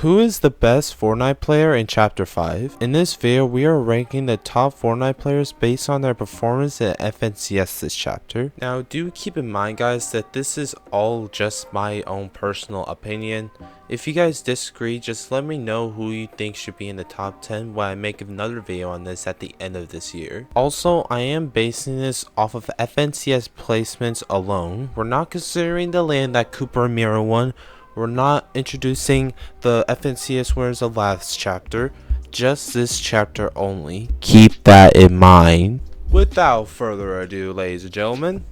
Who is the best Fortnite player in Chapter 5? In this video, we are ranking the top Fortnite players based on their performance in FNCS this chapter. Now, do keep in mind, guys, that this is all just my own personal opinion. If you guys disagree, just let me know who you think should be in the top 10 when I make another video on this at the end of this year. Also, I am basing this off of FNCS placements alone. We're not considering the land that Cooper and Mero won. We're not introducing the FNCS winners of last chapter, just this chapter only. Keep that in mind. Without further ado, ladies and gentlemen,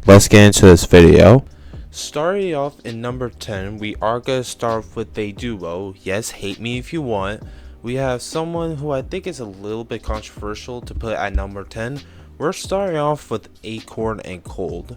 let's get into this video. Starting off in number 10, we are going to start with a duo. Yes, hate me if you want. We have someone who I think is a little bit controversial to put at number 10. We're starting off with Acorn and Cold.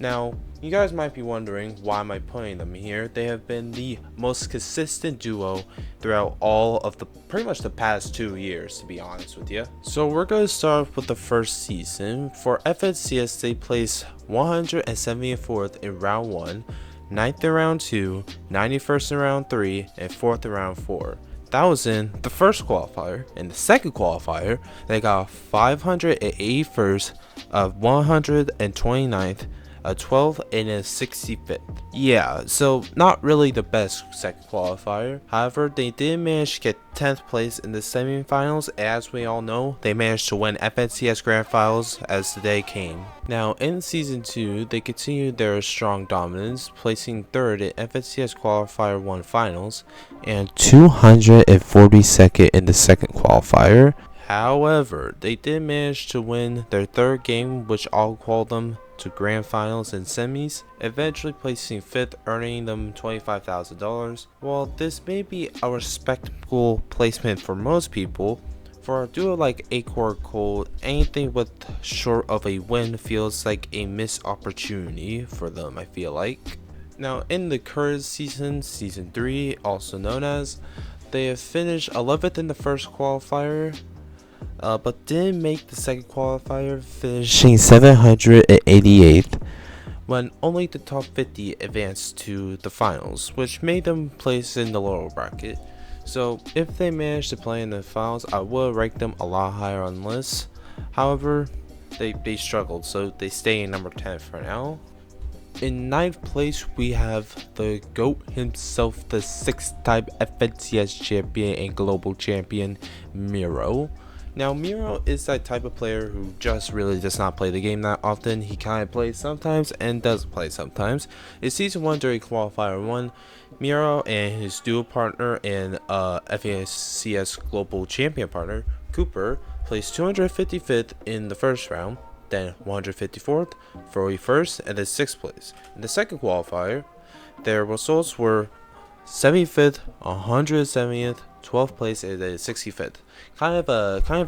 Now, you guys might be wondering, why am I putting them here? They have been the most consistent duo throughout all of pretty much the past 2 years, to be honest with you. So we're going to start with the first season. For FNCS, they placed 174th in round 1, 9th in round 2, 91st in round 3, and 4th in round 4. That was in the first qualifier. In the second qualifier, they got 581st, 129th, a 12th, and a 65th. Yeah, so not really the best second qualifier. However, they did manage to get 10th place in the semifinals. As we all know, they managed to win FNCS Grand Finals as the day came. Now, in Season 2, they continued their strong dominance, placing 3rd in FNCS Qualifier 1 Finals and 242nd in the second qualifier. However, they did manage to win their 3rd game, which I'll call them to grand finals and semis, eventually placing 5th, earning them $25,000. While this may be a respectable placement for most people, for a duo like Acorn Cold, anything with short of a win feels like a missed opportunity for them, I feel like. Now, in the current season, Season 3, also known as, they have finished 11th in the first qualifier, but didn't make the second qualifier, finishing 788th, when only the top 50 advanced to the finals, which made them place in the lower bracket. So if they managed to play in the finals, I would rank them a lot higher on the list. However, they struggled, so they stay in number 10 for now. In 9th place, we have the GOAT himself, the 6-time FNCS champion and global champion, Mero. Now, Mero is that type of player who just really does not play the game that often. He kind of plays sometimes and doesn't play sometimes. In Season 1 during Qualifier 1, Mero and his duo partner and FNCS Global Champion partner, Cooper, placed 255th in the first round, then 154th, 41st, and then 6th place. In the second qualifier, their results were 75th, 170th, 12th place, and then 65th. Kind of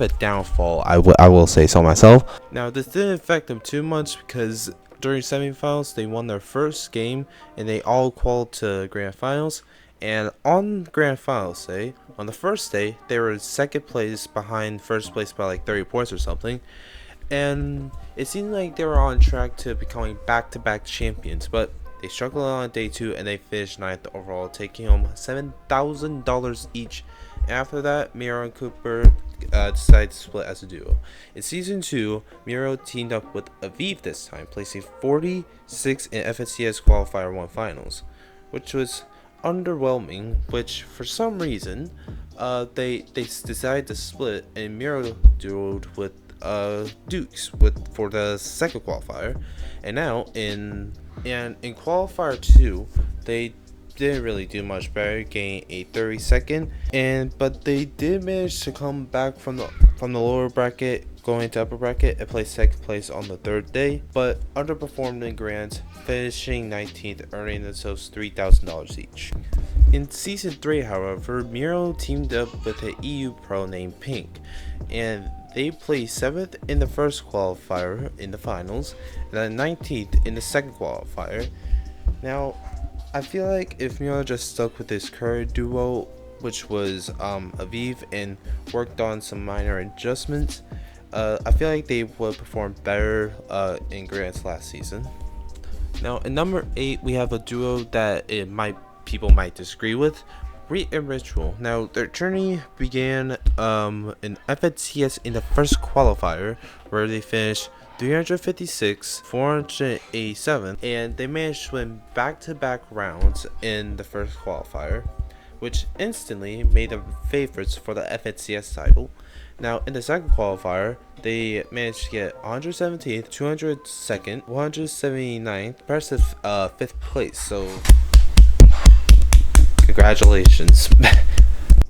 a downfall, I will say so myself. Now, this didn't affect them too much because during semifinals they won their first game and they all qualified to grand finals. And on grand finals day, on the first day, they were in second place behind first place by like 30 points or something. And it seemed like they were on track to becoming back-to-back champions, but they struggled on day 2 and they finished 9th overall, taking home $7,000 each. After that, Mero and Cooper decided to split as a duo. In Season 2, Mero teamed up with Elliify this time, placing 46th in FNCS Qualifier 1 Finals, which was underwhelming, which for some reason they decided to split, and Mero duoed with Dukes for the second qualifier. And now in qualifier 2, they didn't really do much better, getting a 32nd, but they did manage to come back from the lower bracket, going to upper bracket, and place 2nd place on the 3rd day, but underperformed in grands, finishing 19th, earning themselves $3,000 each. In Season 3, however, Mero teamed up with an EU pro named Pink, and they placed 7th in the first qualifier in the finals, and then 19th in the second qualifier. Now, I feel like if Mero just stuck with his current duo, which was Elliify, and worked on some minor adjustments, I feel like they would perform better in grands last season. Now, in number 8, we have a duo that people might disagree with, Reet and Ritual. Now, their journey began in FNCS in the first qualifier, where they finished 356, 487, and they managed to win back-to-back rounds in the first qualifier, which instantly made them favorites for the FNCS title. Now, in the second qualifier, they managed to get 117th, 202nd, 179th, impressive 5th place, so congratulations.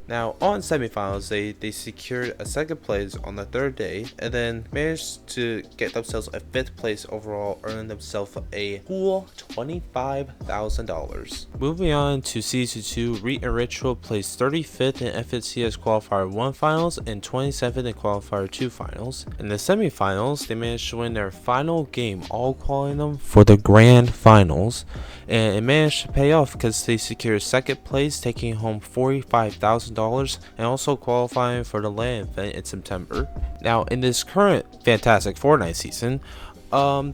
Now, on semifinals, they secured a second place on the third day, and then managed to get themselves a 5th place overall, earning themselves a cool $25,000. Moving on to Season 2, Reet and Ritual placed 35th in FNCS Qualifier 1 Finals and 27th in Qualifier 2 Finals. In the semifinals, they managed to win their final game, all qualifying them for the Grand Finals, and it managed to pay off because they secured 2nd place, taking home $45,000 and also qualifying for the LAN event in September. Now, in this current fantastic Fortnite season,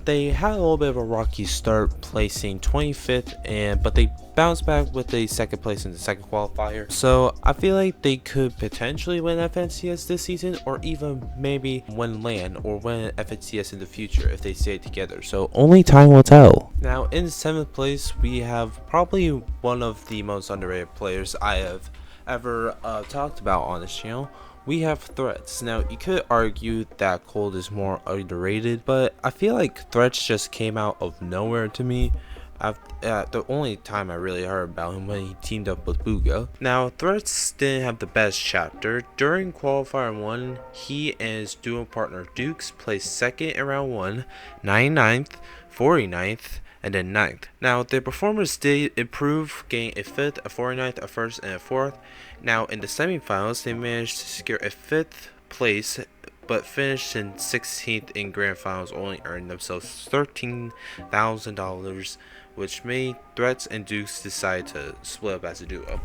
they had a little bit of a rocky start, placing 25th, but they bounced back with a 2nd place in the second qualifier. So I feel like they could potentially win FNCS this season, or even maybe win LAN or win FNCS in the future if they stay together. So only time will tell. Now, in 7th place, we have probably one of the most underrated players I have ever talked about on this channel. We have Threats. Now, you could argue that Cold is more underrated, but I feel like Threats just came out of nowhere to me. The only time I really heard about him when he teamed up with Bugha. Now, Threats didn't have the best chapter. During Qualifier 1, he and his duo partner Dukes placed 2nd in round 1, 99th, 49th, and then 9th. Now, their performance did improve, getting a 5th, a 49th, a 1st, and a 4th. Now, in the semifinals, they managed to secure a 5th place, but finished in 16th in grand finals, only earning themselves $13,000, which made Threats and Dukes decide to split up as a duo.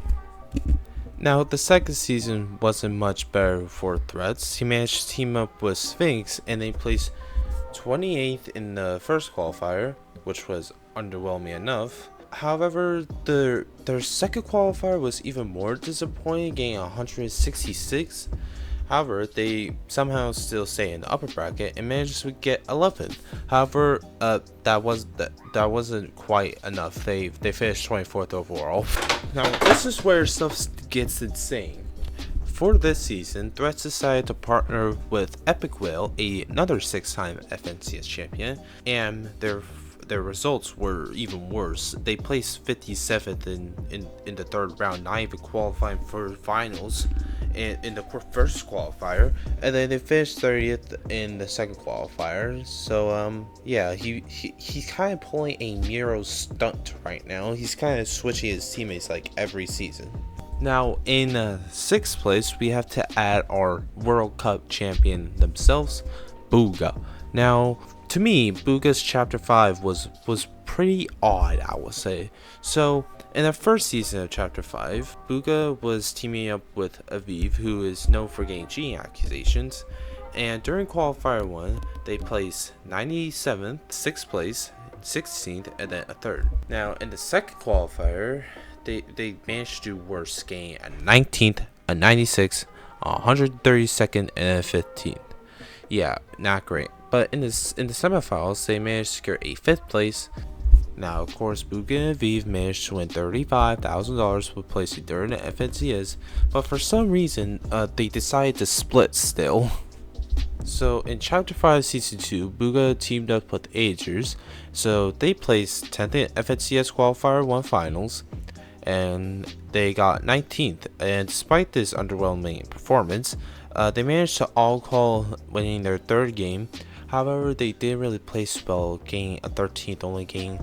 Now, the second season wasn't much better for Threats. He managed to team up with Sphinx, and they placed 28th in the first qualifier, which was underwhelming enough. However, their second qualifier was even more disappointing, getting 166. However, they somehow still stay in the upper bracket and managed to get 11th. However, that wasn't quite enough. They finished 24th overall. Now, this is where stuff gets insane. For this season, Threats decided to partner with Epic Whale, another 6-time FNCS champion, and their results were even worse. They placed 57th in the third round, not even qualifying for finals in the first qualifier, and then they finished 30th in the second qualifier. So yeah, he's kind of pulling a Mero stunt right now. He's kind of switching his teammates like every season. Now, in 6th place, we have to add our World Cup champion themselves, Bugha. Now, to me, Bugha's Chapter 5 was pretty odd, I would say. So, in the first season of Chapter 5, Bugha was teaming up with Aviv, who is known for getting cheating accusations. And during Qualifier 1, they placed 97th, 6th place, 16th, and then a 3rd. Now, in the second qualifier, they managed to do worse, getting a 19th, a 96th, a 132nd, and a 15th. Yeah, not great. But in the semifinals, they managed to secure a 5th place. Now, of course, Bugha and Aviv managed to win $35,000 for placing during the FNCS, but for some reason, they decided to split still. So, in Chapter 5 Season 2, Bugha teamed up with Agers, so they placed 10th in FNCS Qualifier 1 Finals, and they got 19th, and despite this underwhelming performance, they managed to all call winning their 3rd game. However, they didn't really place well, getting a 13th, only getting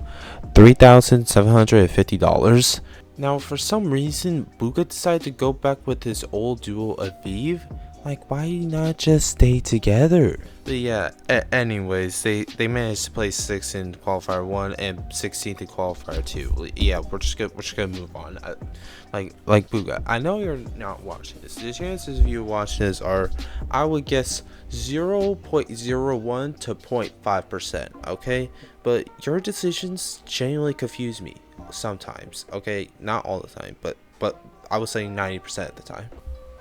$3,750. Now, for some reason, Bugha decided to go back with his old duo Aviv. Like, why not just stay together? But yeah, anyways, they managed to place 6th in Qualifier 1 and 16th in Qualifier 2. Yeah, we're just gonna move on. Like Bugha, I know you're not watching this. The chances of you watching this are, I would guess, 0.01 to 0.5%. Okay, but your decisions genuinely confuse me sometimes. Okay, not all the time, but I was saying 90% at the time.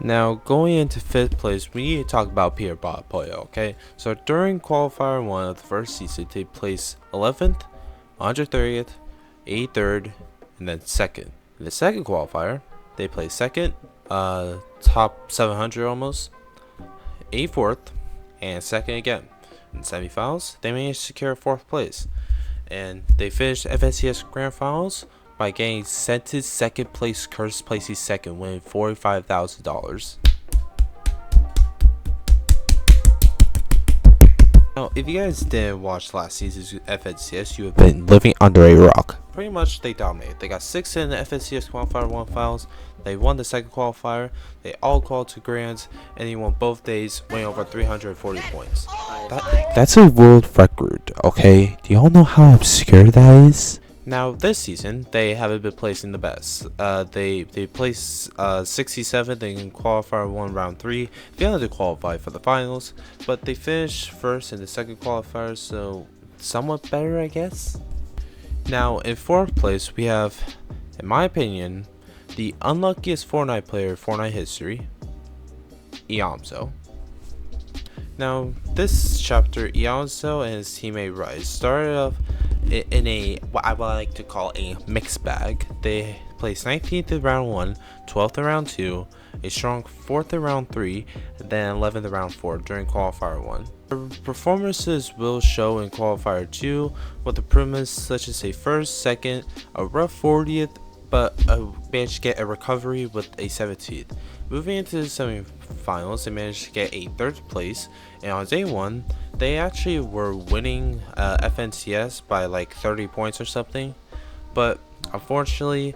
Now, going into 5th place, we need to talk about Peterbot play, okay? So, during Qualifier 1 of the first season, they placed 11th, 130th, 83rd, and then 2nd. In the second qualifier, they placed 2nd, top 700 almost, 84th, and 2nd again. In the semifinals, they managed to secure 4th place, and they finished FNCS Grand Finals by getting sent to 2nd place, Curtis placing 2nd, winning $45,000. Now, if you guys didn't watch last season's FNCS, you have been living under a rock. Pretty much, they dominated. They got 6th in the FNCS Qualifier 1 finals. They won the second qualifier. They all qualified to grands, and they won both days, winning over 340 points. That's a world record, okay? Do y'all know how obscure that is? Now, this season, they haven't been placing the best. They placed 67th in qualifier 1 round 3, failing to qualify for the finals, but they finished 1st in the second qualifier, so somewhat better, I guess. Now, in 4th place, we have, in my opinion, the unluckiest Fortnite player in Fortnite history, Eomzo. Now, this chapter, Eomzo and his teammate Reet started off in a what I would like to call a mixed bag. They placed 19th in round 1, 12th in round 2, a strong 4th in round 3, and then 11th in round 4 during qualifier 1. Their performances will show in qualifier 2 with improvements such as a 1st, 2nd, a rough 40th, but managed to get a recovery with a 17th. Moving into the semifinals, they managed to get a 3rd place, and on day 1, they actually were winning FNCS by like 30 points or something, but unfortunately,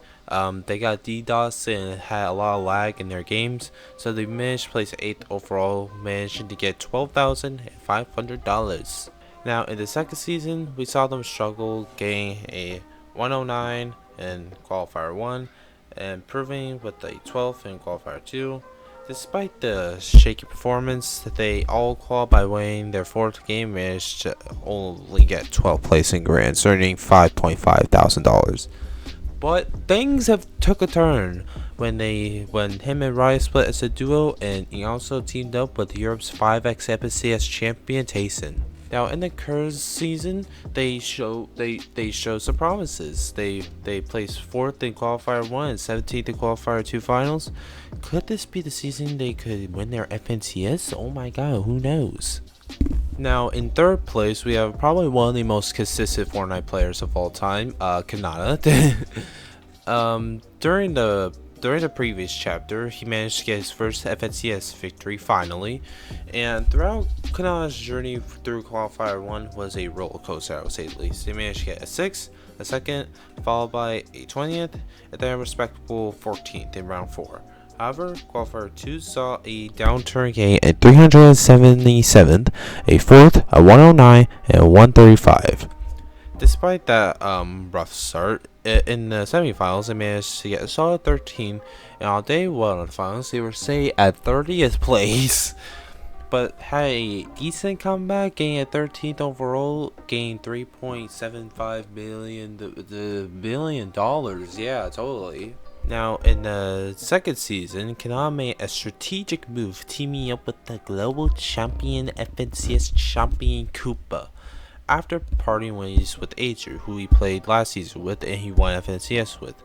they got DDoS and had a lot of lag in their games, so they managed to place 8th overall, managing to get $12,500. Now, in the second season, we saw them struggle, getting a 109 in qualifier 1 and improving with a 12th in qualifier 2. Despite the shaky performance, they all qualified by winning their 4th game, managed to only get 12th place in grands, earning $5,500. But things have took a turn when him and Riot split as a duo, and he also teamed up with Europe's 5x FNCS champion Tayson. Now, in the current season, they show some promises. They placed 4th in qualifier 1 and 17th in qualifier 2 finals. Could this be the season they could win their FNCS? Oh my god, who knows? Now, in 3rd place, we have probably one of the most consistent Fortnite players of all time, Khanada. During the previous chapter, he managed to get his first FNCS victory finally, and throughout Khanada's journey through qualifier 1 was a roller coaster, I would say at least. He managed to get a 6th, a 2nd, followed by a 20th, and then a respectable 14th in round 4. However, qualifier 2 saw a downturn, getting a 377th, a 4th, a 109, and a 135. Despite that rough start, in the semifinals, they managed to get a solid 13, and on day 1 of the finals, they were say at 30th place, but had a decent comeback, getting a 13th overall, gaining $3.75 billion. Yeah, totally. Now, in the second season, Khanada made a strategic move, teaming up with the global champion FNCS champion Koopa. After parting ways with Acer, who he played last season with and he won FNCS with.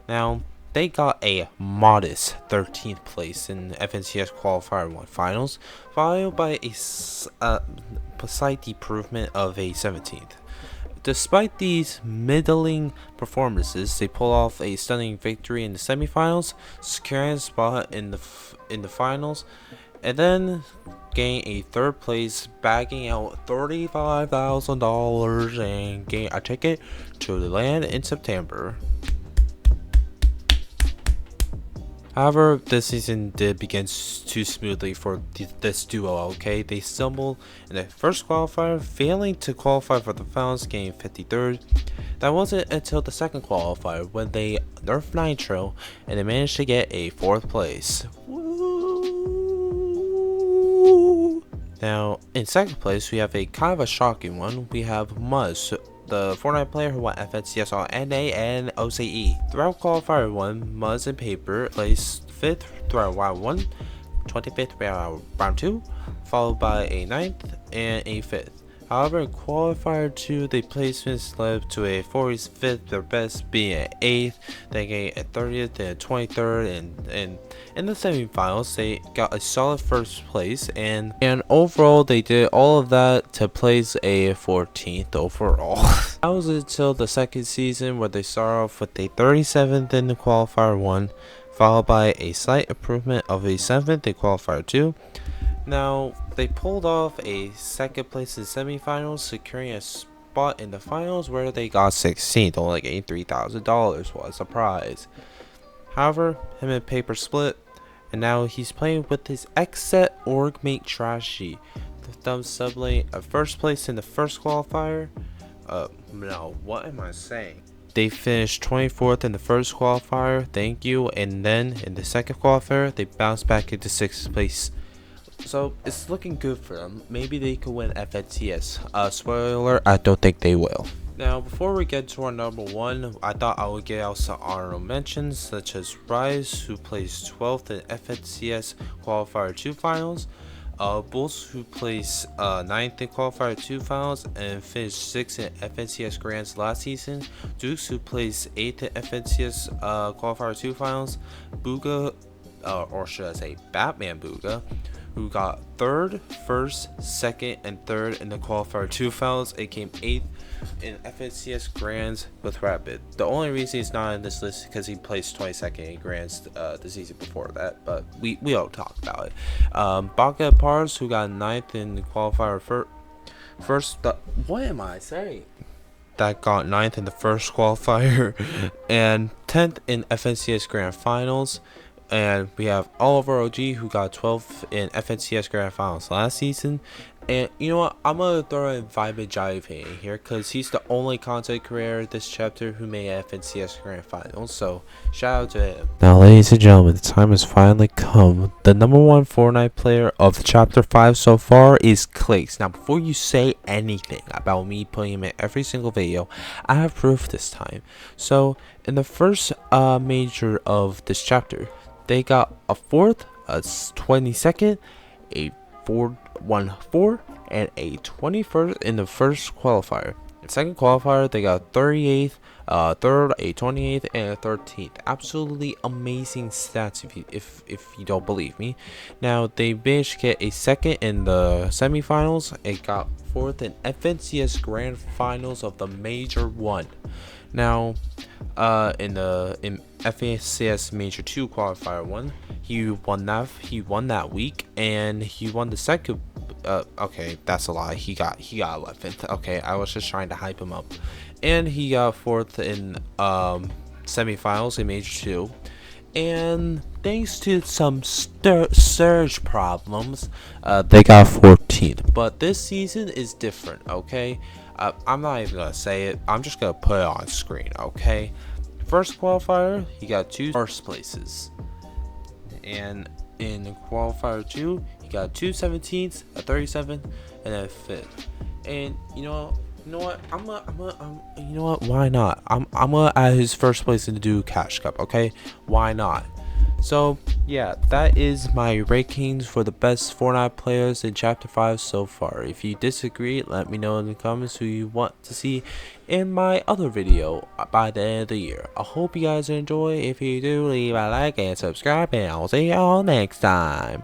Now, they got a modest 13th place in FNCS Qualifier 1 finals, followed by a slight improvement of a 17th. Despite these middling performances, they pull off a stunning victory in the semifinals, securing a spot in the finals, and then gain a 3rd place, bagging out $35,000 and gain a ticket to the land in September. However, this season did begin too smoothly for this duo, okay? They stumbled in the first qualifier, failing to qualify for the finals, getting 53rd. That wasn't until the second qualifier when they nerfed Nitro and they managed to get a 4th place. Now, in second place, we have a kind of a shocking one. We have Muzz, the Fortnite player who won FNCS on NA and OCE. Throughout Qualifier 1, Muzz and Paper placed 5th throughout round 1, 25th throughout round 2, followed by a 9th and a 5th. However, in Qualifier 2, the placements slipped to a 45th, their best being an 8th, then a 30th and a 23rd, and in the semifinals, they got a solid first place, and overall, they did all of that to place a 14th overall. That was until the second season, where they started off with a 37th in the Qualifier 1, followed by a slight improvement of a 7th in Qualifier 2. Now, they pulled off a second place in semifinals, securing a spot in the finals where they got 16th, only getting $3,000. What a surprise. However, him and Paper split, and now he's playing with his ex-set org mate Trashy. Them subbing a first place in the first qualifier. No, what am I saying? They finished 24th in the first qualifier, thank you, and then in the second qualifier, they bounced back into 6th place. So it's looking good for them. Maybe they could win FNCS. Spoiler alert, I don't think they will. Now, before we get to our number 1, I thought I would get out some honorable mentions, such as Rise, who placed 12th in FNCS Qualifier 2 finals, Bulls, who placed 9th in Qualifier 2 finals and finished 6th in FNCS Grands last season, Dukes, who placed 8th in FNCS Qualifier 2 finals, Bugha, or should I say Batman Bugha, who got 3rd, 1st, 2nd, and 3rd in the Qualifier 2 finals. It came 8th in FNCS Grands with Rapid. The only reason he's not in this list is because he placed 22nd in Grands the season before that, but we don't talk about it. Bugha Pars, who got 9th in the Qualifier first. What am I saying? That got 9th in the first qualifier and 10th in FNCS Grand Finals. And we have Oliver OG, who got 12th in FNCS Grand Finals last season. And you know what? I'm going to throw in Vibe Jive in here, because he's the only content creator this chapter who made FNCS Grand Finals. So shout out to him. Now, ladies and gentlemen, the time has finally come. The number 1 Fortnite player of Chapter 5 so far is Clix. Now, before you say anything about me putting him in every single video, I have proof this time. So in the first major of this chapter, they got a 4th, a 22nd, a 4-1-4, and a 21st in the first qualifier. In the second qualifier, they got 38th, 3rd, a 28th, and a 13th. Absolutely amazing stats if you don't believe me. Now, they managed to get a 2nd in the semifinals and got 4th in FNCS Grand Finals of the Major 1. Now, in FNCS Major 2 Qualifier 1, he won that week, and he won the second. Okay, that's a lie. He got 11th. Okay, I was just trying to hype him up, and he got 4th in semifinals in Major 2. And thanks to some surge problems, they got 14th. But this season is different, okay? I'm not even gonna say it. I'm just gonna put it on screen, okay? First qualifier, he got 2 first places. And in qualifier 2, he got 2 17ths, a 37th, and a 5th. And you know what? You know what? Why not? I'm gonna add his first place in the Duo Cash Cup. Okay? Why not? So yeah, that is my rankings for the best Fortnite players in Chapter 5 so far. If you disagree, let me know in the comments who you want to see in my other video by the end of the year. I hope you guys enjoy. If you do, leave a like and subscribe, and I'll see y'all next time.